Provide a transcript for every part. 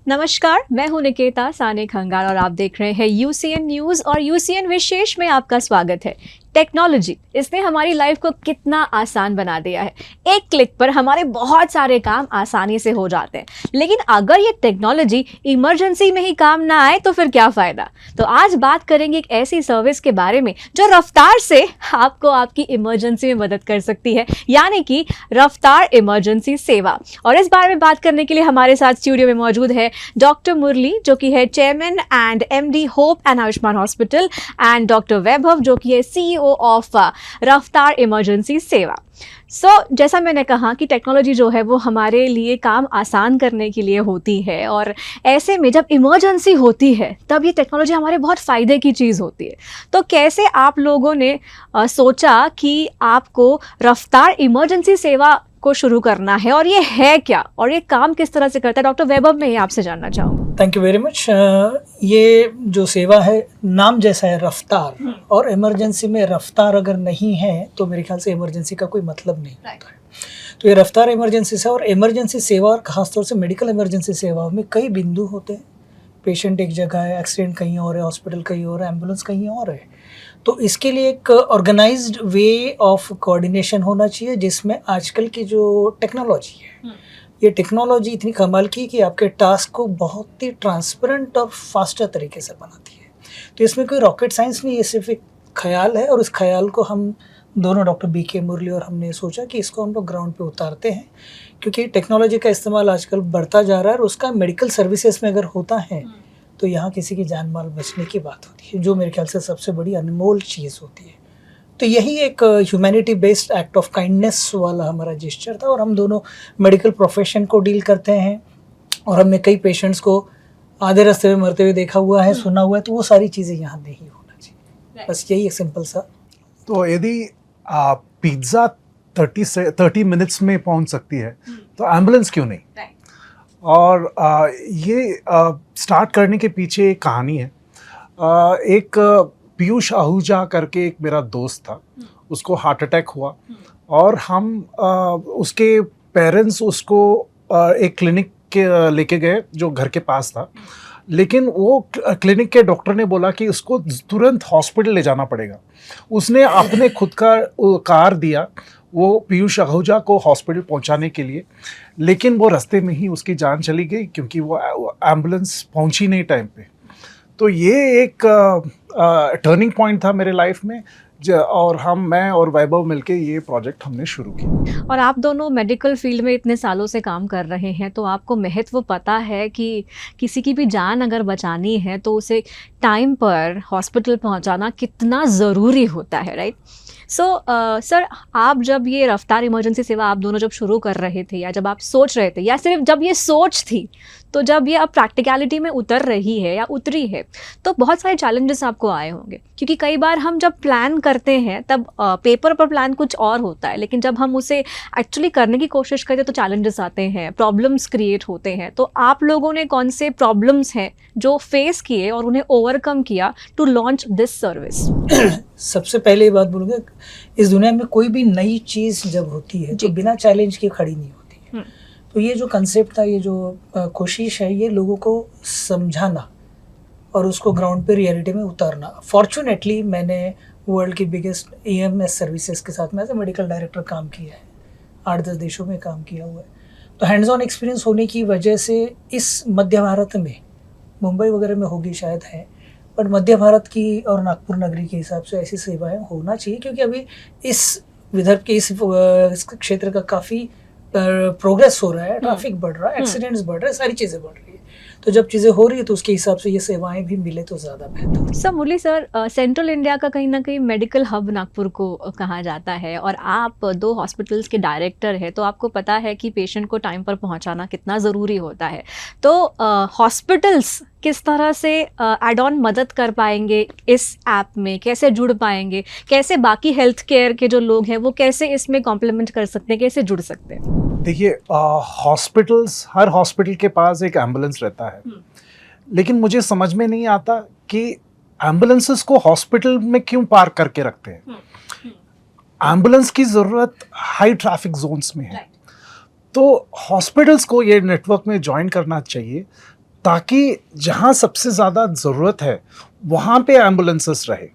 नमस्कार, मैं हूं निकेता साने खंगाल और आप देख रहे हैं यूसीएन न्यूज़ और यूसीएन विशेष में आपका स्वागत है। टेक्नोलॉजी इसने हमारी लाइफ को कितना आसान बना दिया है। एक क्लिक पर हमारे बहुत सारे काम आसानी से हो जाते हैं, लेकिन अगर ये टेक्नोलॉजी इमरजेंसी में ही काम ना आए तो फिर क्या फ़ायदा। तो आज बात करेंगे एक ऐसी सर्विस के बारे में जो रफ्तार से आपको आपकी इमरजेंसी में मदद कर सकती है, यानी कि रफ्तार इमरजेंसी सेवा। और इस बारे में बात करने के लिए हमारे साथ स्टूडियो में मौजूद है डॉक्टर मुरली, जो कि है chairman and MD Hope and Ayushman hospital, and doctor Vaibhav, जो कि है सीईओ ऑफ रफ्तार इमरजेंसी सेवा। जैसा मैंने कहा कि टेक्नोलॉजी जो है वो हमारे लिए काम आसान करने के लिए होती है, और ऐसे में जब इमरजेंसी होती है तब ये टेक्नोलॉजी हमारे बहुत फ़ायदे की चीज़ होती है। तो कैसे आप लोगों ने सोचा कि आपको रफ्तार इमरजेंसी सेवा को शुरू करना है, और ये है क्या और ये काम किस तरह से करता है? डॉक्टर वैभव, मैं ये आपसे जानना चाहूँगा। Thank you very much. ये जो सेवा है, नाम जैसा है रफ्तार, और इमरजेंसी में रफ्तार अगर नहीं है तो मेरे ख्याल से इमरजेंसी का कोई मतलब नहीं होता है। तो ये रफ्तार इमरजेंसी सेवा, और इमरजेंसी सेवा और ख़ासतौर से मेडिकल इमरजेंसी सेवाओं में कई बिंदु होते हैं। पेशेंट एक जगह है, एक्सीडेंट कहीं और है, हॉस्पिटल कहीं और है, एम्बुलेंस कहीं और है। तो इसके लिए एक ऑर्गेनाइज्ड वे ऑफ कोऑर्डिनेशन होना चाहिए, जिसमें आजकल की जो टेक्नोलॉजी है, ये टेक्नोलॉजी इतनी कमाल की कि आपके टास्क को बहुत ही ट्रांसपेरेंट और फास्टर तरीके से बनाती है। तो इसमें कोई रॉकेट साइंस नहीं, ये सिर्फ एक ख्याल है, और उस ख्याल को हम दोनों डॉक्टर बीके मुरली और हमने सोचा कि इसको हम लोग ग्राउंड पे उतारते हैं, क्योंकि टेक्नोलॉजी का इस्तेमाल आजकल बढ़ता जा रहा है, और उसका मेडिकल सर्विसेज में अगर होता है तो यहाँ किसी की जान माल बचने की बात होती है, जो मेरे ख्याल से सबसे बड़ी अनमोल चीज़ होती है। तो यही एक humanity based act of kindness वाला हमारा जेस्चर था, और हम दोनों मेडिकल प्रोफेशन को डील करते हैं, और हमने कई पेशेंट्स को आधे रास्ते में मरते हुए देखा हुआ है, सुना हुआ है, तो वो सारी चीज़ें यहाँ नहीं होना चाहिए। बस यही एक सिंपल सा। तो यदि पिज्ज़ा 30 मिनट्स में पहुंच सकती है तो एम्बुलेंस क्यों नहीं? और ये स्टार्ट करने के पीछे एक कहानी है। एक पीयूष आहूजा करके एक मेरा दोस्त था, उसको हार्ट अटैक हुआ, और हम उसके पेरेंट्स उसको एक क्लिनिक के लेके गए जो घर के पास था, लेकिन वो क्लिनिक के डॉक्टर ने बोला कि उसको तुरंत हॉस्पिटल ले जाना पड़ेगा। उसने अपने खुद का कार दिया वो पीयूष आहूजा को हॉस्पिटल पहुंचाने के लिए, लेकिन वो रास्ते में ही उसकी जान चली गई, क्योंकि वो एम्बुलेंस पहुंची नहीं टाइम पे। तो ये एक टर्निंग पॉइंट था मेरे लाइफ में, और मैं और वैभव मिलके ये प्रोजेक्ट हमने शुरू किया। और आप दोनों मेडिकल फील्ड में इतने सालों से काम कर रहे हैं, तो आपको महत्व पता है कि किसी की भी जान अगर बचानी है तो उसे टाइम पर हॉस्पिटल पहुंचाना कितना ज़रूरी होता है, राइट? सर, आप जब ये रफ्तार इमरजेंसी सेवा आप दोनों जब शुरू कर रहे थे, या जब आप सोच रहे थे, या सिर्फ जब ये सोच थी, तो जब ये अब प्रैक्टिकलिटी में उतर रही है या उतरी है, तो बहुत सारे चैलेंजेस आपको आए होंगे। क्योंकि कई बार हम जब प्लान करते हैं तब पेपर पर प्लान कुछ और होता है, लेकिन जब हम उसे एक्चुअली करने की कोशिश करते हैं तो चैलेंजेस आते हैं, प्रॉब्लम्स क्रिएट होते हैं। तो आप लोगों ने कौन से प्रॉब्लम्स हैं जो फेस किए और उन्हें ओवरकम किया टू लॉन्च दिस सर्विस? सबसे पहले ये बात बोलूँगा, इस दुनिया में कोई भी नई चीज़ जब होती है तो बिना चैलेंज के खड़ी नहीं होती है। तो ये जो कंसेप्ट था, ये जो कोशिश है, ये लोगों को समझाना और उसको ग्राउंड पे रियलिटी में उतारना। फॉर्चुनेटली मैंने वर्ल्ड की बिगेस्ट EMS सर्विसेज के साथ में एज ए मेडिकल डायरेक्टर काम किया है, 8-10 देशों में काम किया हुआ है। तो हैंड्स ऑन एक्सपीरियंस होने की वजह से इस मध्य भारत में, मुंबई वगैरह में होगी शायद है, पर मध्य भारत की और नागपुर नगरी के हिसाब से ऐसी सेवाएं होना चाहिए, क्योंकि अभी इस विदर्भ के इस क्षेत्र का काफ़ी प्रोग्रेस हो रहा है, ट्रैफिक बढ़ रहा है, एक्सीडेंट्स बढ़ रहे हैं, सारी चीज़ें बढ़ रही है। तो जब चीज़ें हो रही है तो उसके हिसाब से ये सेवाएं भी मिले तो ज़्यादा बेहतर। सर, मुरली सर, सेंट्रल इंडिया का कहीं ना कहीं मेडिकल हब नागपुर को कहा जाता है, और आप 2 हॉस्पिटल्स के डायरेक्टर हैं, तो आपको पता है कि पेशेंट को टाइम पर पहुंचाना कितना ज़रूरी होता है। तो हॉस्पिटल्स किस तरह से एड ऑन मदद कर पाएंगे इस ऐप में, कैसे जुड़ पाएंगे, कैसे बाकी हेल्थ केयर के जो लोग हैं वो कैसे इसमें कॉम्प्लीमेंट कर सकते हैं, कैसे जुड़ सकते हैं? देखिए, हॉस्पिटल्स, हर हॉस्पिटल के पास एक एम्बुलेंस रहता है, लेकिन मुझे समझ में नहीं आता कि एम्बुलेंसेस को हॉस्पिटल में क्यों पार्क करके रखते हैं। एम्बुलेंस की ज़रूरत हाई ट्रैफिक जोन्स में है, तो हॉस्पिटल्स को ये नेटवर्क में ज्वाइन करना चाहिए, ताकि जहाँ सबसे ज़्यादा ज़रूरत है वहाँ पे एम्बुलेंसेस रहे।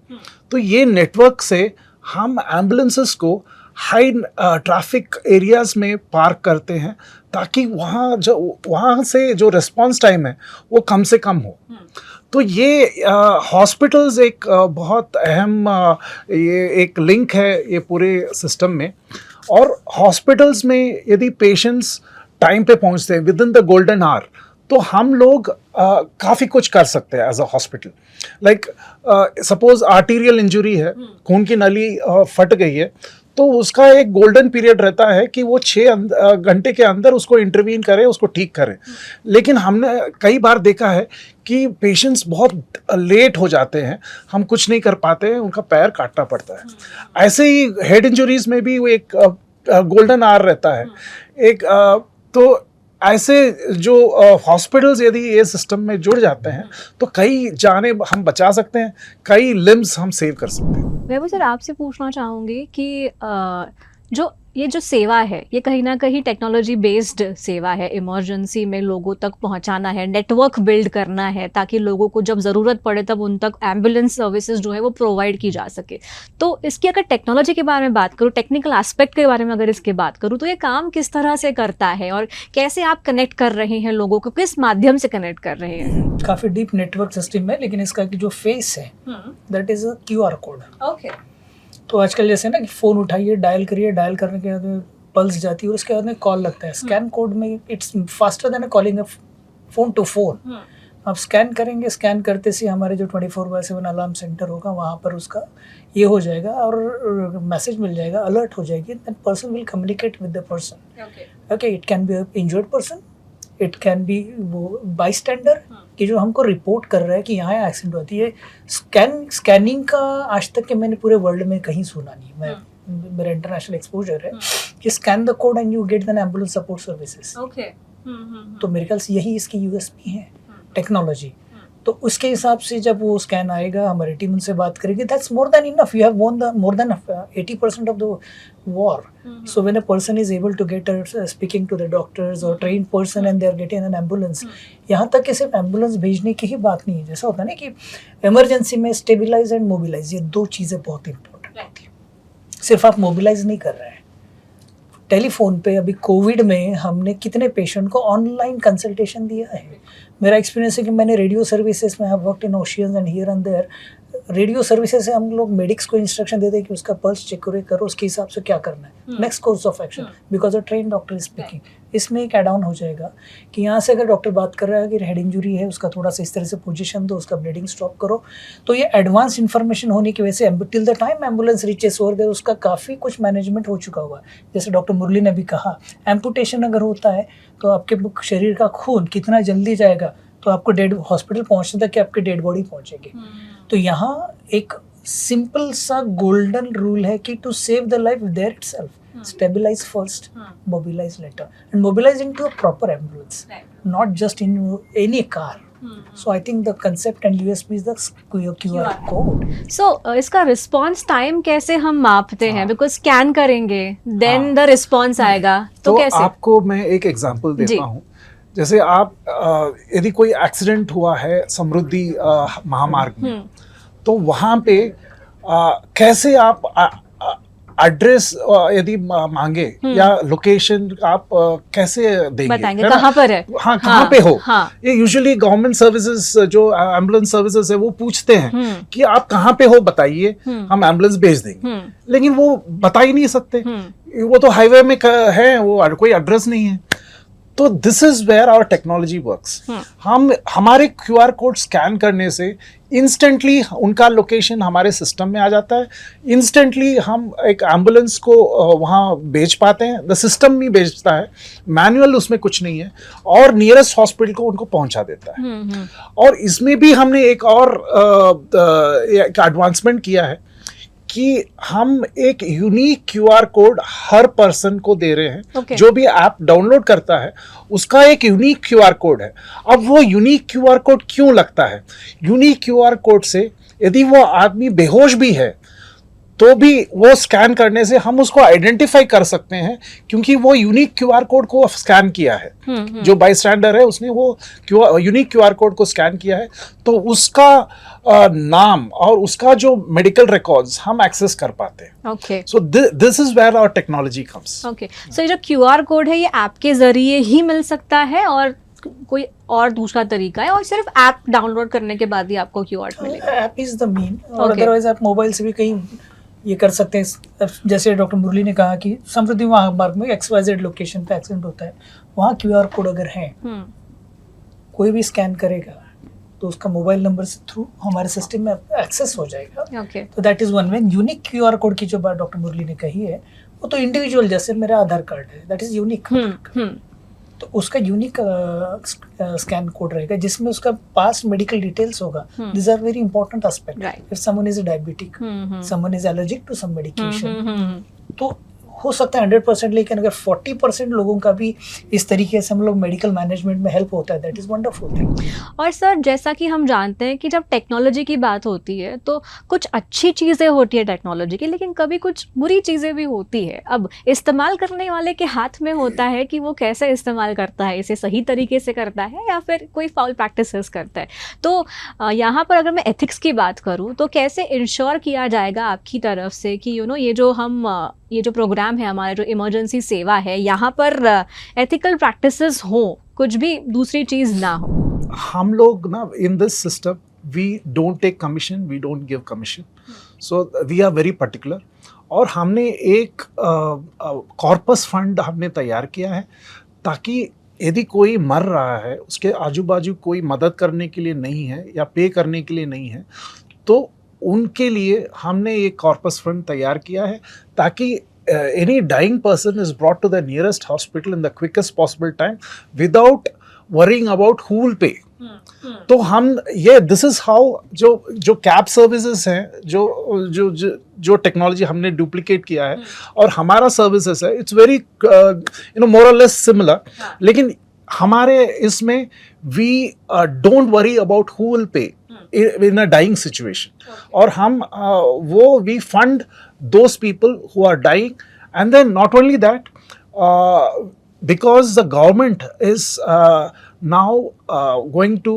तो ये नेटवर्क से हम एम्बुलेंसेस को हाई ट्रैफिक एरियाज में पार्क करते हैं ताकि वहाँ से जो रिस्पांस टाइम है वो कम से कम हो। तो ये हॉस्पिटल्स एक बहुत अहम ये एक लिंक है ये पूरे सिस्टम में। और हॉस्पिटल्स में यदि पेशेंट्स टाइम पे पहुंचते हैं within the golden hour, तो हम लोग काफ़ी कुछ कर सकते हैं as a hospital. Like suppose arterial injury है, खून की नली फट गई है, तो उसका एक गोल्डन पीरियड रहता है कि वो 6 घंटे के अंदर उसको इंटरवीन करें, उसको ठीक करें। लेकिन हमने कई बार देखा है कि पेशेंट्स बहुत लेट हो जाते हैं, हम कुछ नहीं कर पाते हैं, उनका पैर काटना पड़ता है। ऐसे ही हेड इंजरीज में भी वो एक गोल्डन आवर रहता है एक तो ऐसे जो हॉस्पिटल्स यदि ये सिस्टम में जुड़ जाते हैं तो कई जाने हम बचा सकते हैं, कई लिम्स हम सेव कर सकते हैं। वैभव सर, आपसे पूछना चाहूँगी कि ये जो सेवा है ये कहीं ना कहीं टेक्नोलॉजी बेस्ड सेवा है। इमरजेंसी में लोगों तक पहुंचाना है, नेटवर्क बिल्ड करना है ताकि लोगों को जब ज़रूरत पड़े तब उन तक एम्बुलेंस सर्विसेज जो है वो प्रोवाइड की जा सके। तो इसकी अगर टेक्नोलॉजी के बारे में बात करूँ, टेक्निकल एस्पेक्ट के बारे में अगर इसकी बात करूँ, तो ये काम किस तरह से करता है और कैसे आप कनेक्ट कर रहे हैं लोगों को, किस माध्यम से कनेक्ट कर रहे हैं? काफ़ी डीप नेटवर्क सिस्टम है, लेकिन इसका जो फेस है that is a QR code. Okay. तो आजकल जैसे ना कि फ़ोन उठाइए, डायल करिए, डायल करने के बाद में पल्स जाती है और उसके बाद में कॉल लगता है। स्कैन कोड में it's faster than calling a phone to phone. आप स्कैन करेंगे, स्कैन करते से हमारे जो 24/7 अलार्म सेंटर होगा वहाँ पर उसका ये हो जाएगा और मैसेज मिल जाएगा, अलर्ट हो जाएगी। That person will communicate with the person. Okay, it can be a injured person, it can be वो बाईस्टैंडर कि जो हमको रिपोर्ट कर रहा है कि यहाँ एक्सीडेंट होती है। स्कैनिंग का आज तक के मैंने पूरे वर्ल्ड में कहीं सुना नहीं। मेरा इंटरनेशनल एक्सपोजर है कि scan the code and you get an ambulance support services. तो मेरे ख्याल से यही इसकी यूएसपी है, टेक्नोलॉजी। तो उसके हिसाब से जब वो स्कैन आएगा, हमारी टीम उनसे बात करेगी, that's more than enough. You have won the more than 80% of the war. So when a person is able to get speaking to the doctors or trained person and they are getting an ambulance, यहाँ तक कि सिर्फ ambulance भेजने की ही बात नहीं है। जैसा होता है ना कि इमरजेंसी में स्टेबलाइज एंड मोबिलाइज, ये 2 चीज़ें बहुत इंपॉर्टेंट होती हैं। सिर्फ आप मोबिलाइज नहीं कर रहे हैं। टेलीफोन पे अभी कोविड में हमने कितने पेशेंट को ऑनलाइन कंसल्टेशन दिया है। मेरा एक्सपीरियंस है कि मैंने रेडियो सर्विसेज में have worked in oceans and here and there. Radio services से हम लोग मेडिक्स को इंस्ट्रक्शन देते हैं कि उसका पल्स चेक करो, उसके हिसाब से क्या करना है, next course of action, because a train doctor is speaking. इसमें एक एड ऑन हो जाएगा कि यहाँ से अगर डॉक्टर बात कर रहा है कि हेड इंजरी है, उसका थोड़ा सा इस तरह से पोजीशन दो, उसका ब्लीडिंग स्टॉप करो। तो ये एडवांस इन्फॉर्मेशन होने की वजह से till the time ambulance reaches over there उसका काफ़ी कुछ मैनेजमेंट हो चुका हुआ है। जैसे डॉक्टर मुरली ने भी कहा, एम्पुटेशन अगर होता है तो आपके शरीर का खून कितना जल्दी जाएगा तो आपको हॉस्पिटल पहुँचने तक कि आपकी डेड बॉडी पहुँचेगी। तो यहाँ एक सिंपल सा गोल्डन रूल है कि to save the life there itself, stabilize first, mobilize later, and mobilize into a proper ambulance, not just in any car. So I think the concept and USP is the QR code. So इसका response time कैसे हम मापते हैं? Because scan करेंगे, then the response आएगा, तो कैसे? आपको मैं एक एग्जांपल देता हूँ। जैसे आप यदि कोई एक्सीडेंट हुआ है समृद्धि महामार्ग में, तो वहाँ पे कैसे आप एड्रेस यदि मांगे या लोकेशन आप कैसे देंगे, बताएंगे कहाँ पर है, हाँ कहाँ पे हो। ये यूजुअली गवर्नमेंट सर्विसेज जो एम्बुलेंस सर्विसेज है वो पूछते हैं कि आप कहाँ पे हो बताइए, हम एम्बुलेंस भेज देंगे। लेकिन वो बता ही नहीं सकते, वो तो हाईवे में है, वो कोई एड्रेस नहीं है। तो this is where our technology works. हम हमारे QR कोड स्कैन करने से इंस्टेंटली उनका लोकेशन हमारे सिस्टम में आ जाता है। इंस्टेंटली हम एक एम्बुलेंस को वहाँ भेज पाते हैं। द सिस्टम ही भेजता है, मैनुअल उसमें कुछ नहीं है, और नियरेस्ट हॉस्पिटल को उनको पहुँचा देता है। और इसमें भी हमने एक और एडवांसमेंट किया है कि हम एक यूनिक QR कोड हर पर्सन को दे रहे हैं। जो भी ऐप डाउनलोड करता है उसका एक यूनिक QR कोड है। अब वो यूनिक QR कोड क्यों लगता है? यूनिक QR कोड से यदि वो आदमी बेहोश भी है तो भी वो स्कैन करने से हम उसको आइडेंटिफाई कर सकते हैं, क्योंकि वो यूनिक क्यूआर कोड को स्कैन किया है। जो बाई स्टैंडर है उसने वो यूनिक क्यूआर कोड को स्कैन किया है, तो उसका नाम और उसका जो मेडिकल रिकॉर्ड्स हम एक्सेस कर पाते हैं। Okay, so this is where our technology comes. Okay, so ये जो क्यूआर कोड है ये ऐप के जरिए ही मिल सकता है और कोई और दूसरा तरीका है, और सिर्फ ऐप डाउनलोड करने के बाद ही आपको क्यूआर मिलेगा? ऐप इज द मेन, और Okay. अदरवाइज आप मोबाइल से भी कहीं ये कर सकते हैं। जैसे डॉक्टर मुरली ने कहा कि समृद्धि महामार्ग में XYZ लोकेशन पे एक्सीडेंट होता है, वहाँ QR कोड अगर है, कोई भी स्कैन करेगा तो उसका मोबाइल नंबर से थ्रू हमारे सिस्टम में एक्सेस हो जाएगा। ओके, तो that is one way. Unique QR code की जो बात डॉक्टर मुरली ने कही है, वो तो इंडिविजुअल, जैसे मेरा आधार कार्ड है, दैट इज यूनिक। तो उसका यूनिक स्कैन कोड रहेगा जिसमें उसका पास्ट मेडिकल डिटेल्स होगा। This are very important aspect. Right. If someone is diabetic, someone is allergic to some medication, तो हो सकता है 100%, लेकिन अगर 40% लोगों का भी इस तरीके से हम लोग मेडिकल मैनेजमेंट में हेल्प होता है, दैट इज वंडरफुल थिंग। और सर, जैसा कि हम जानते हैं कि जब टेक्नोलॉजी की बात होती है तो कुछ अच्छी चीज़ें होती है टेक्नोलॉजी की, लेकिन कभी कुछ बुरी चीज़ें भी होती है। अब इस्तेमाल करने वाले के हाथ में होता है कि वो कैसे इस्तेमाल करता है, इसे सही तरीके से करता है या फिर कोई फाउल प्रैक्टिसेस करता है। तो यहाँ पर अगर मैं एथिक्स की बात करूँ तो कैसे इंश्योर किया जाएगा आपकी तरफ से कि ये जो प्रोग्राम है, हमारा जो इमरजेंसी सेवा है, यहाँ पर एथिकल प्रैक्टिसेस हो, कुछ भी दूसरी चीज़ ना हो? हम लोग ना in this system we don't take commission, we don't give commission, so we are very particular. और हमने एक कॉर्पस फंड हमने तैयार किया है, ताकि यदि कोई मर रहा है, उसके आजू बाजू कोई मदद करने के लिए नहीं है या पे करने के लिए नहीं है, तो उनके लिए हमने एक कॉर्पस फंड तैयार किया है, ताकि any dying person is brought to the nearest hospital in the quickest possible time without worrying about who will pay. तो हम ये दिस इज हाउ जो कैब सर्विसेज हैं, जो टेक्नोलॉजी हमने डुप्लीकेट किया है और हमारा सर्विसेज है, इट्स वेरी मोर और लेस सिमिलर, लेकिन हमारे इसमें we don't worry about who will pay in a dying situation. और हम वो we fund those people who are dying, and then not only that, because the government is now going to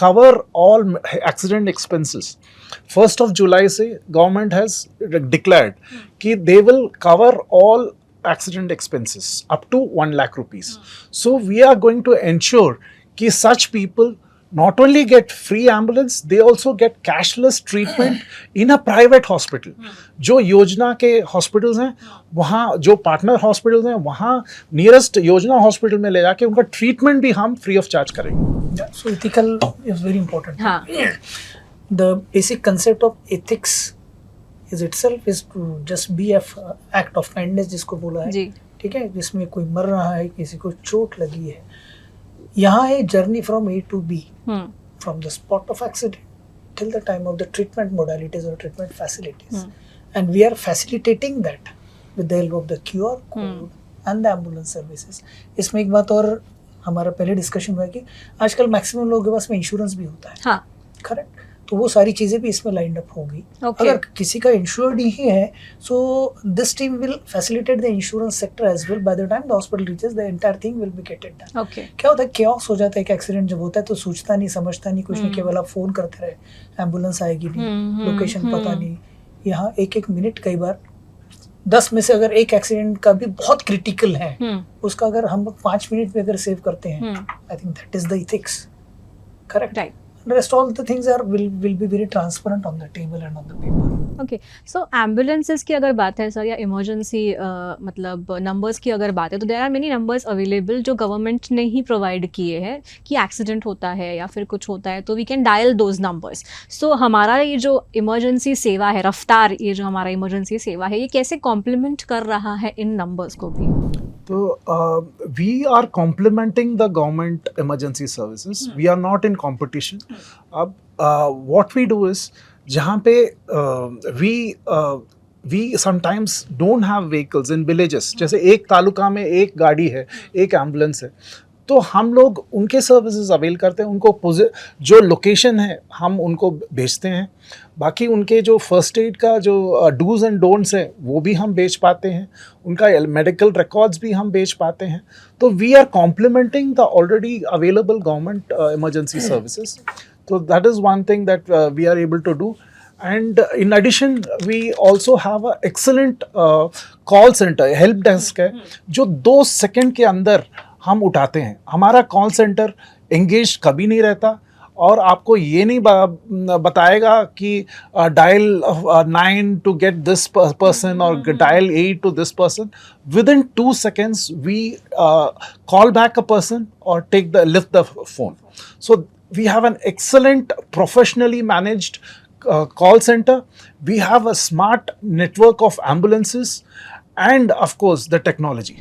cover all accident expenses. 1st of July से government has declared कि they will cover all accident expenses up to 1 lakh rupees. So we are going to ensure कि such people not only get free ambulance, they also get cashless treatment in a private hospital. जो योजना के hospitals हैं, वहाँ जो partner hospitals हैं, वहाँ nearest योजना हॉस्पिटल में ले जाके उनका ट्रीटमेंट भी हम फ्री ऑफ चार्ज करेंगे। So ethical is very important. हाँ, The basic concept of ethics is itself is to just be a act of kindness, जिसको बोला है, जी, ठीक है, जिसमें कोई मर रहा है, किसी को चोट लगी है, यहाँ है journey from A to B, from the spot of accident till the time of the treatment modalities or treatment facilities, and we are facilitating that with the help of the QR code and the ambulance services. इसमें एक बात और हमारा पहले discussion हुआ कि आजकल maximum लोगों के पास में इंश्योरेंस भी होता है, हाँ, करेक्ट, तो वो सारी चीज़ें भी इसमें लाइंड अप होंगी। Okay. अगर किसी का इंश्योर्ड ही है, so this team will facilitate the insurance sector as well. By the time the hospital reaches, the entire thing will be get it done. Okay, क्या होता है, केओस हो जाता है, एक एक्सीडेंट जब होता है तो सोचता नहीं, समझता नहीं, कुछ नहीं, केवल आप फोन करते रहे, एम्बुलेंस आएगी नहीं, लोकेशन पता नहीं। यहाँ एक एक मिनट, कई बार 10 में से अगर एक एक्सीडेंट का भी बहुत क्रिटिकल है, उसका अगर हम 5 मिनट में अगर सेव करते हैं, I think that is the ethics, correct. Right. Rest all the things will be very transparent on the table and on the paper. Okay, so ambulances की अगर बात है सर, या इमरजेंसी मतलब नंबर्स की अगर बात है, तो there are many numbers available जो गवर्नमेंट ने ही प्रोवाइड किए हैं कि एक्सीडेंट होता है या फिर कुछ होता है तो we can dial those numbers. So हमारा ये जो इमरजेंसी सेवा है, रफ्तार, ये जो हमारा इमरजेंसी सेवा है, ये कैसे कॉम्प्लीमेंट कर रहा है इन नंबर्स को भी? तो we are complementing the government emergency services, we are not in competition. अब व्हाट वी डू इज, जहाँ पे we sometimes don't have vehicles in villages, जैसे एक तालुका में एक गाड़ी है, एक एम्बुलेंस है, तो हम लोग उनके सर्विसेज अवेल करते हैं, उनको जो लोकेशन है हम उनको भेजते हैं। बाकी उनके जो फर्स्ट एड का जो डूज एंड डोंट्स है वो भी हम भेज पाते हैं, उनका मेडिकल रिकॉर्ड्स भी हम भेज पाते हैं। तो we are complementing the already available government emergency services. So that is one thing that we are able to do. And in addition, we also have a excellent call center, help desk है, जो 2 second के अंदर हम उठाते हैं। हमारा call centre engage कभी नहीं रहता और आपको ये नहीं बताएगा कि dial 9 to get this person or dial 8 to this person. Within 2 seconds, we call back a person or lift the phone. So we have an excellent professionally managed call center. We have a smart network of ambulances and of course the technology.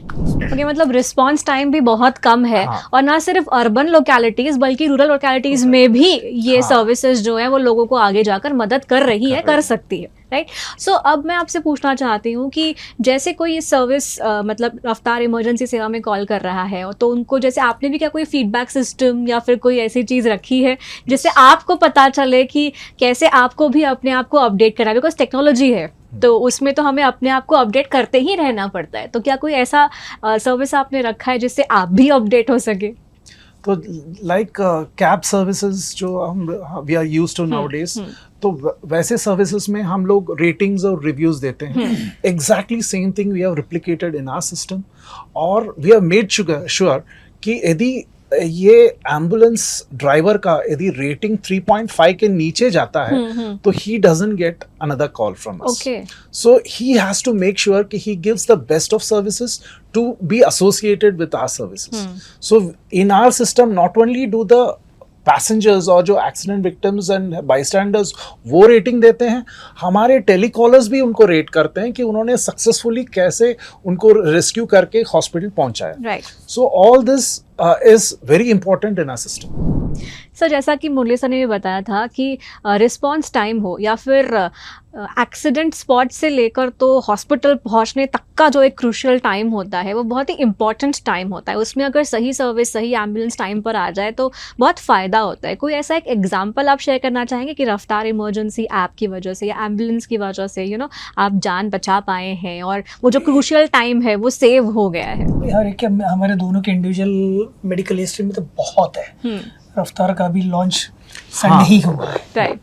Okay, मतलब response time भी बहुत कम है। हाँ। और ना सिर्फ urban localities बल्कि rural localities में भी ये हाँ। सर्विसेज जो है वो लोगों को आगे जाकर मदद कर रही है, कर सकती है, राइट। सो अब मैं आपसे पूछना चाहती हूँ कि जैसे कोई सर्विस मतलब रफ्तार इमरजेंसी सेवा में कॉल कर रहा है, तो उनको जैसे आपने भी क्या कोई फीडबैक सिस्टम या फिर कोई ऐसी चीज़ रखी है जिससे आपको पता चले कि कैसे आपको भी अपने आप को अपडेट करना है? बिकॉज टेक्नोलॉजी है तो उसमें तो हमें अपने आप को अपडेट करते ही रहना पड़ता है। तो क्या कोई ऐसा सर्विस आपने रखा है जिससे आप भी अपडेट हो सके? तो लाइक कैब सर्विसेज जो हम we are used to nowadays, तो वैसे सर्विसेज में हम लोग रेटिंग्स और रिव्यूज देते हैं। Exactly same thing we have replicated in our system और वी हैव मेड श्योर कि यदि ये एम्बुलेंस ड्राइवर का यदि रेटिंग 3.5 के नीचे जाता है तो he doesn't get another call from us. So he has to make sure कि he gives the best of services to be associated with our services. So in our system not only do the passengers और जो accident victims and बाईस्टैंडर्स वो rating देते हैं, हमारे telecallers भी उनको rate करते हैं कि उन्होंने सक्सेसफुली कैसे उनको रेस्क्यू करके हॉस्पिटल पहुंचाया। Right. So all this is very important in our system. Sir जैसा कि मुरली सर ने भी बताया था कि रिस्पॉन्स टाइम हो या फिर एक्सीडेंट स्पॉट से लेकर तो हॉस्पिटल पहुंचने तक का जो एक क्रूशियल टाइम होता है वो बहुत ही इंपॉर्टेंट टाइम होता है। उसमें अगर सही सर्विस सही एम्बुलेंस टाइम पर आ जाए तो बहुत फ़ायदा होता है। कोई ऐसा एक एग्जांपल आप शेयर करना चाहेंगे कि रफ्तार इमरजेंसी ऐप की वजह से या एम्बुलेंस की वजह से आप जान बचा पाए हैं और वो जो क्रूशियल टाइम है वो सेव हो गया है? हर एक हमारे दोनों के इंडिविजुअल मेडिकल हिस्ट्री में तो बहुत है। रफ्तार का भी लॉन्च संडे ही हुआ है। राइट।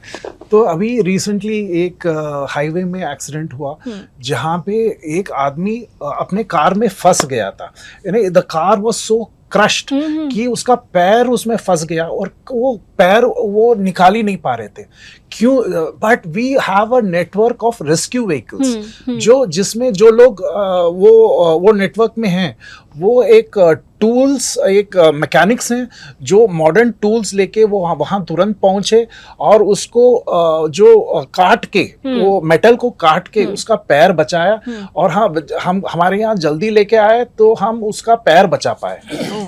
तो अभी रिसेंटली एक हाईवे में एक्सीडेंट हुआ जहाँ पे एक आदमी अपने कार में फंस गया था। यानी the car was so crushed कि उसका पैर उसमें फंस गया और वो पैर वो निकाल ही नहीं पा रहे थे। क्यों? But we have a network of rescue vehicles जो जिसमें जो लोग वो नेटवर्क में हैं वो एक टूल्स एक मैकेनिक्स हैं जो मॉडर्न टूल्स लेके वो वहाँ तुरंत पहुँचे और उसको जो काट के वो मेटल को काट के उसका पैर बचाया और हाँ हम हमारे यहाँ जल्दी लेके आए तो हम उसका पैर बचा पाए।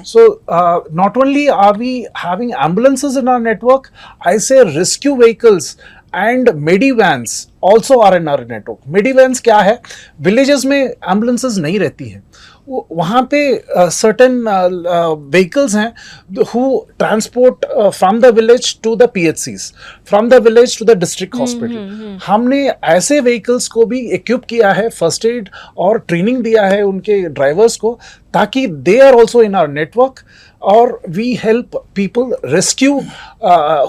So not only are we having ambulances in our network, I say rescue vehicles and medivans also are in our network. Medivans क्या है? विलेजेस में एम्बुलेंसेस नहीं रहती हैं, वहाँ पे सर्टेन व्हीकल्स हैं who transport from the village to the PHCs, from the village to the district hospital. हमने ऐसे व्हीकल्स को भी इक्विप किया है, फर्स्ट एड और ट्रेनिंग दिया है उनके ड्राइवर्स को ताकि they are also in our network और we help people rescue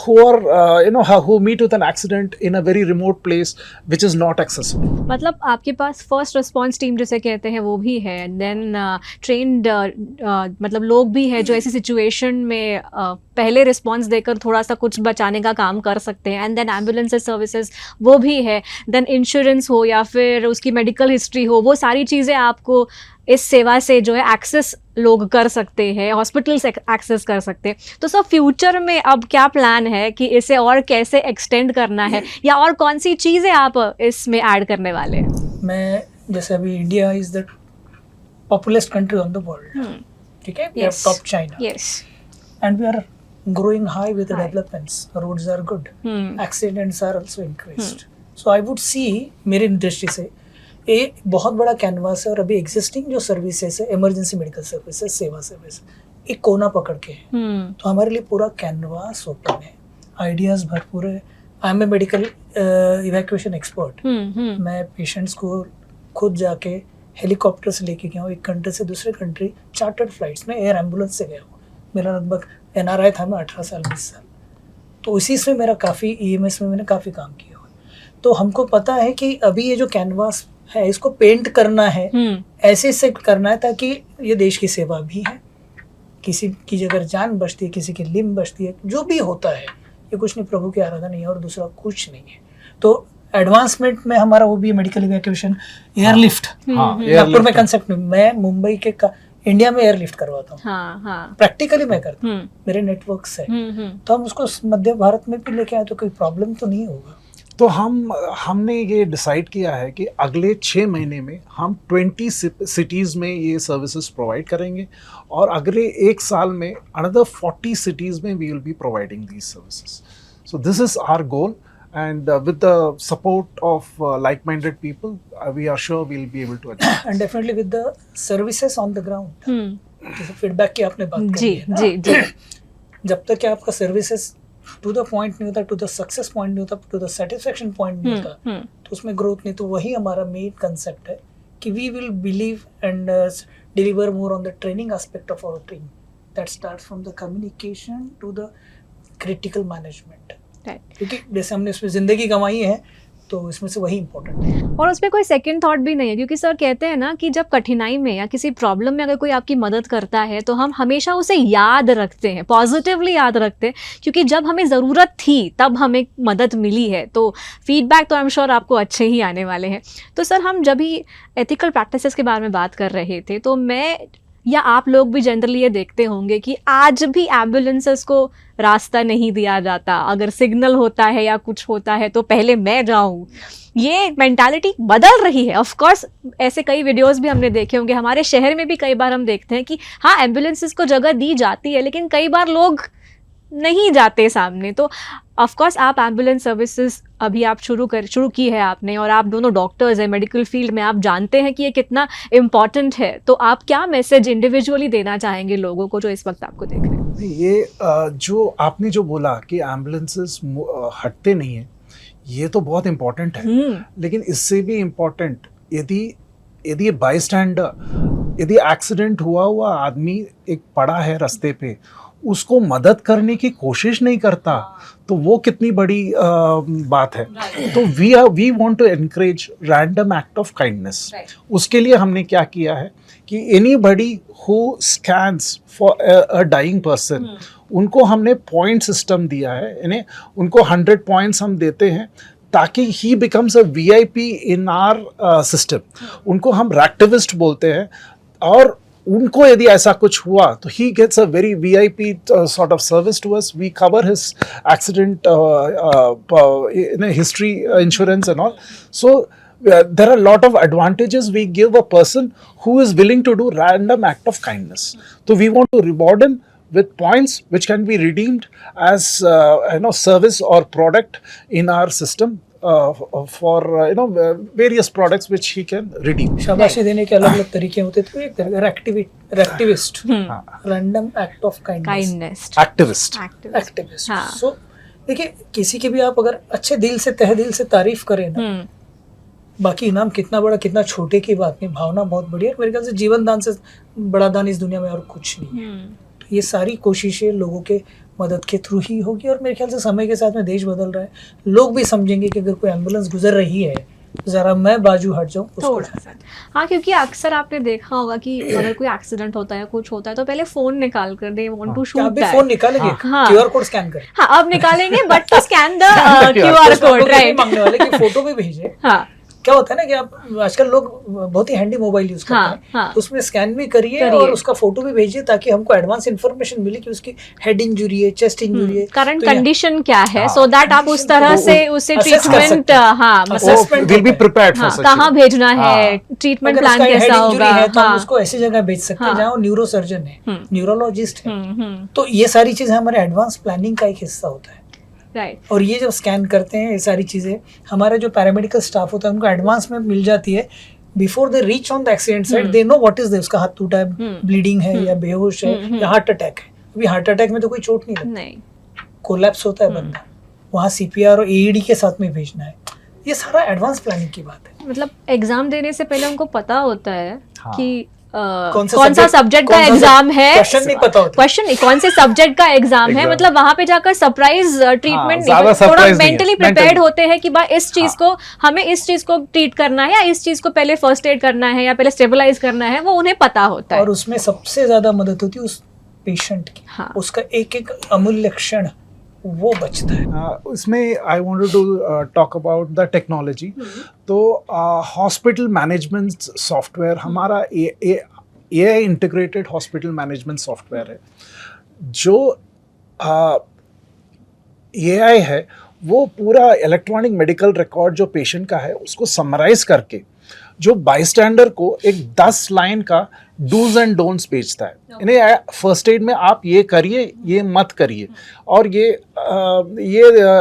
who are who meet with an accident in a very remote place which is not accessible. मतलब आपके पास फर्स्ट रिस्पॉन्स टीम जिसे कहते हैं वो भी है, देन ट्रेन्ड मतलब लोग भी है जो ऐसी सिचुएशन में पहले रिस्पॉन्स देकर थोड़ा सा कुछ बचाने का काम कर सकते हैं, एंड देन एम्बुलेंस सर्विसेज वो भी है, देन इंश्योरेंस हो या फिर उसकी मेडिकल हिस्ट्री हो, वो सारी चीज़ें आपको इस सेवा से जो है एक्सेस लोग कर सकते हैं, हॉस्पिटल से एक्सेस कर सकते हैं। तो सर फ्यूचर में अब क्या प्लान है कि इसे और कैसे एक्सटेंड करना है या और कौन सी चीज़ें आप इसमें ऐड करने वाले हैं? मैं जैसे अभी India is the populous country on the world, ठीक है, we have top China, yes, and we are growing high with the developments. Roads are good, accidents are also increased. So I would see, मेरी दृष्टि से एक बहुत बड़ा canvas है और अभी एग्जिस्टिंग जो सर्विसेज है, इमरजेंसी मेडिकल सर्विसेज, सेवा सर्विस, एक कोना पकड़ के है। तो हमारे लिए पूरा कैनवास ओपन है, आइडियाज भरपूर है। I am a medical evacuation expert. मैं पेशेंट्स को खुद जाके हेलीकॉप्टर से लेके गया हूँ, एक कंट्री से दूसरे कंट्री चार्टर्ड फ्लाइट्स में, एयर एम्बुलेंस से गया हूँ। मेरा लगभग NRI था मैं 18 साल 20 साल, तो इसी से मेरा काफ़ी EMS में मैंने काफ़ी काम किया हुआ। तो हमको पता है कि अभी ये जो कैनवास है इसको पेंट करना है, ऐसे से करना है ताकि ये देश की सेवा भी है। किसी की अगर जान बचती है, किसी की लिम्ब बचती है, जो भी होता है, ये कुछ नहीं, प्रभु की आराधना नहीं है और दूसरा कुछ नहीं है। तो एडवांसमेंट में हमारा वो भी मेडिकल इवैक्यूएशन, एयरलिफ्ट। नागपुर में कंसेप्ट में, मैं मुंबई के इंडिया में एयरलिफ्ट करवाता हूँ, प्रैक्टिकली मैं करता हूँ, मेरे नेटवर्क्स है। तो हम उसको मध्य भारत में भी लेके आए तो कोई प्रॉब्लम तो नहीं होगा। तो हमने ये डिसाइड किया है कि अगले 6 महीने में हम 20 सिटीज़ में ये सर्विसेज प्रोवाइड करेंगे और अगले 1 साल में अनदर 40 सिटीज़ में we will be providing these services. So this is our goal, and with the support of like-minded people, we are sure we'll be able to achieve. And definitely with the services on the ground. जैसे feedback की आपने बात जी करी है, जी जी। जब तक कि आपका सर्विसेज टू द पॉइंट नहीं होता, टू द सक्सेस पॉइंट नहीं होता, टू द सेटिस्फेक्शन पॉइंट नहीं होता, तो उसमें ग्रोथ नहीं। तो वही हमारा मेन कंसेप्ट है कि we will believe and deliver more on the training aspect of our team, that starts from the communication to the critical management. क्योंकि जैसे हमने इसमें जिंदगी कमाई है तो इसमें से वही इम्पोर्टेंट है। और उसमें कोई सेकंड थॉट भी नहीं है, क्योंकि सर कहते हैं ना कि जब कठिनाई में या किसी प्रॉब्लम में अगर कोई आपकी मदद करता है तो हम हमेशा उसे याद रखते हैं, पॉजिटिवली याद रखते हैं, क्योंकि जब हमें ज़रूरत थी तब हमें मदद मिली है। तो फीडबैक तो आई एम श्योर आपको अच्छे ही आने वाले हैं। तो सर हम जब भी एथिकल प्रैक्टिसेस के बारे में बात कर रहे थे तो मैं या आप लोग भी जनरली ये देखते होंगे कि आज भी एम्बुलेंसेस को रास्ता नहीं दिया जाता। अगर सिग्नल होता है या कुछ होता है तो पहले मैं जाऊं। ये मेंटालिटी बदल रही है। ऑफ कोर्स ऐसे कई वीडियोस भी हमने देखे होंगे, हमारे शहर में भी कई बार हम देखते हैं कि हाँ एम्बुलेंसेस को जगह दी जाती है, लेकिन कई बार लोग नहीं जाते सामने। तो ऑफ कोर्स आप एम्बुलेंस सर्विसेज अभी आप शुरू की है आपने, और आप दोनों डॉक्टर्स हैं मेडिकल फील्ड में, आप जानते हैं कि ये कितना इम्पॉर्टेंट है। तो आप क्या मैसेज इंडिविजुअली देना चाहेंगे लोगों को जो इस वक्त आपको देख रहे हैं? ये जो आपने जो बोला कि एम्बुलेंसेस हटते नहीं हैं, ये तो बहुत इम्पोर्टेंट है। लेकिन इससे भी इम्पोर्टेंट, यदि बाईस्टैंडर, यदि एक्सीडेंट हुआ आदमी एक पड़ा है रास्ते पे, उसको मदद करने की कोशिश नहीं करता, तो वो कितनी बड़ी बात है। तो we want to encourage random act of kindness. उसके लिए हमने क्या किया है कि anybody who scans for a dying person, उनको हमने पॉइंट सिस्टम दिया है। यानी उनको 100 पॉइंट्स हम देते हैं ताकि he becomes a VIP in our system. उनको हम रैक्टिविस्ट बोलते हैं, और उनको यदि ऐसा कुछ हुआ तो he gets a very VIP sort of service to us. We cover his accident history insurance and all. So there are a lot of advantages we give a person who is willing to do random act of kindness. So we want to reward him with points which can be redeemed as service or product in our system. For various products which he can redeem. शाबाशी देने के अलग अलग तरीके होते थे। एक तरह रैक्टिविस्ट, random act of kindness, activist. So देखिए, किसी की भी आप अगर अच्छे दिल से, तहे दिल से तारीफ करें ना, बाकी इनाम कितना बड़ा कितना छोटे की बात नहीं, भावना बहुत बड़ी है। मेरे ख्याल से जीवन दान से बड़ा दान इस दुनिया में और कुछ नहीं है। तो ये सारी कोशिशें लोगों के मदद के थ्रू ही होगी, और मेरे ख्याल से समय के साथ में देश बदल रहा है, लोग भी समझेंगे कि अगर कोई एम्बुलेंस गुजर रही है जरा मैं बाजू हट जाऊं उसको। हाँ, क्योंकि अक्सर आपने देखा होगा कि अगर कोई एक्सीडेंट होता है या कुछ होता है तो पहले फोन निकाल कर दे, want to shoot that. Phone निकालेंगे, QR कोड स्कैन करें। हाँ, अब निकालेंगे, but to scan the QR code, right. मांगने वाले कि फोटो भी भेजे। हाँ, क्या होता है ना कि आप आजकल लोग बहुत ही हैंडी मोबाइल यूज करते हैं, तो उसमें स्कैन भी करिए और उसका फोटो भी भेजिए ताकि हमको एडवांस इन्फॉर्मेशन मिले कि उसकी हेड इंजरी है, चेस्ट इंजरी है, करंट कंडीशन क्या है, सो दैट आप उस तरह से उसे treatment will be prepared for, कहाँ भेजना है, ट्रीटमेंट प्लान कैसा होगा, तो हम उसको ऐसी जगह भेज सकते हैं जहाँ न्यूरो सर्जन है, न्यूरोलॉजिस्ट है। तो ये सारी चीजें हमारे एडवांस प्लानिंग का एक हिस्सा होता है। Right. और ये जब स्कैन करते हैं ये सारी चीज़ें, हमारे जो पैरामेडिकल स्टाफ होता है उनको एडवांस में मिल जाती है। Before they reach on the accident site they know what is this, उसका हाथ टूटा है, ब्लीडिंग है या बेहोश है या हार्ट अटैक है। अभी हार्ट अटैक में तो कोई चोट नहीं लगती, नहीं, कोलैप्स होता है बंदा, वहाँ सीपीआर और एईडी के साथ में भेजना है। ये सारा एडवांस प्लानिंग की बात है। मतलब एग्जाम देने से पहले उनको पता होता है हाँ। कि कौन सा सब्जेक्ट का एग्जाम है, क्वेश्चन नहीं पता होता, क्वेश्चन नहीं, कौन से सब्जेक्ट का एग्जाम है, मतलब वहां पे जाकर सरप्राइज ट्रीटमेंट नहीं, थोड़ा मेंटली प्रिपेयर्ड होते हैं कि भाई इस चीज को हमें इस चीज को ट्रीट करना है या इस चीज को पहले फर्स्ट एड करना है या पहले स्टेबलाइज करना है, वो उन्हें पता होता है। और उसमें सबसे ज्यादा मदद होती है उस पेशेंट की, हाँ। उसका एक एक अमूल्य क्षण वो बचता है। इसमें I wanted to talk about the technology. तो हॉस्पिटल मैनेजमेंट सॉफ्टवेयर हमारा AI integrated hospital management software है। जो AI है वो पूरा इलेक्ट्रॉनिक मेडिकल रिकॉर्ड जो पेशेंट का है उसको समराइज करके जो बाईस्टैंडर को एक 10 लाइन का डूज एंड डोंट्स भेजता है। इन्हें फर्स्ट एड में आप ये करिए, ये मत करिए, और ये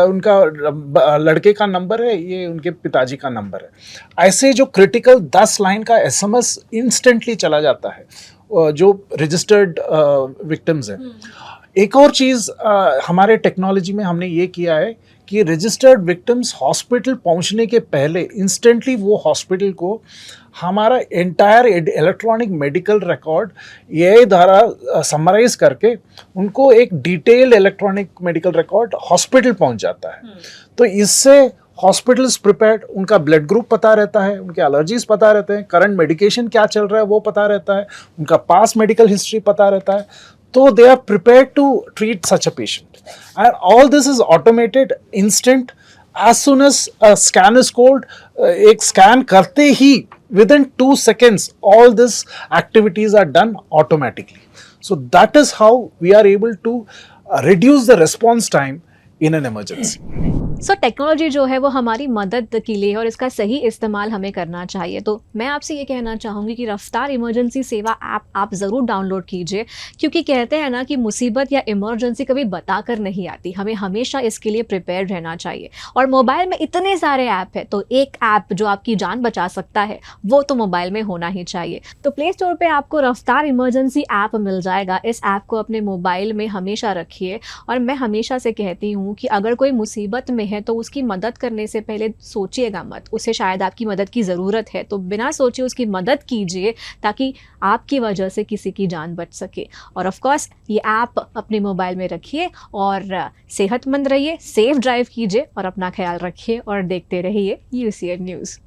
उनका लड़के का नंबर है, ये उनके पिताजी का नंबर है। ऐसे जो क्रिटिकल 10 लाइन का SMS इंस्टेंटली चला जाता है जो रजिस्टर्ड विक्टिम्स हैं। एक और चीज़ हमारे टेक्नोलॉजी में हमने ये किया है कि रजिस्टर्ड विक्टिम्स हॉस्पिटल पहुंचने के पहले इंस्टेंटली वो हॉस्पिटल को हमारा एंटायर इलेक्ट्रॉनिक मेडिकल रिकॉर्ड ये द्वारा समराइज करके उनको एक detailed electronic medical record hospital पहुंच जाता है। तो इससे हॉस्पिटल्स प्रिपेयर्ड, उनका ब्लड ग्रुप पता रहता है, उनके एलर्जीज पता रहते हैं, करंट मेडिकेशन क्या चल रहा है वो पता रहता है, उनका पास्ट मेडिकल हिस्ट्री पता रहता है। तो they are prepared to treat such a patient, and all this is automated, instant. As soon as a scan is called, एक scan करते ही within 2 seconds all these activities are done automatically. So that is how we are able to reduce the response time in an emergency. So technology जो है वो हमारी मदद के लिए और इसका सही इस्तेमाल हमें करना चाहिए। तो मैं आपसे ये कहना चाहूँगी कि रफ्तार इमरजेंसी सेवा ऐप आप ज़रूर डाउनलोड कीजिए, क्योंकि कहते हैं ना कि मुसीबत या इमरजेंसी कभी बताकर नहीं आती, हमें हमेशा इसके लिए प्रिपेयर रहना चाहिए। और मोबाइल में इतने सारे ऐप है, तो एक ऐप जो आपकी जान बचा सकता है वो तो मोबाइल में होना ही चाहिए। तो प्ले स्टोर पर आपको रफ्तार इमरजेंसी ऐप मिल जाएगा। इस ऐप को अपने मोबाइल में हमेशा रखिए। और मैं हमेशा से कहती हूँ कि अगर कोई मुसीबत में है तो उसकी मदद करने से पहले सोचिएगा मत, उसे शायद आपकी मदद की ज़रूरत है, तो बिना सोचे उसकी मदद कीजिए ताकि आपकी वजह से किसी की जान बच सके। और ऑफ कोर्स ये ऐप अपने मोबाइल में रखिए और सेहतमंद रहिए, सेफ ड्राइव कीजिए और अपना ख्याल रखिए और देखते रहिए UCN न्यूज़।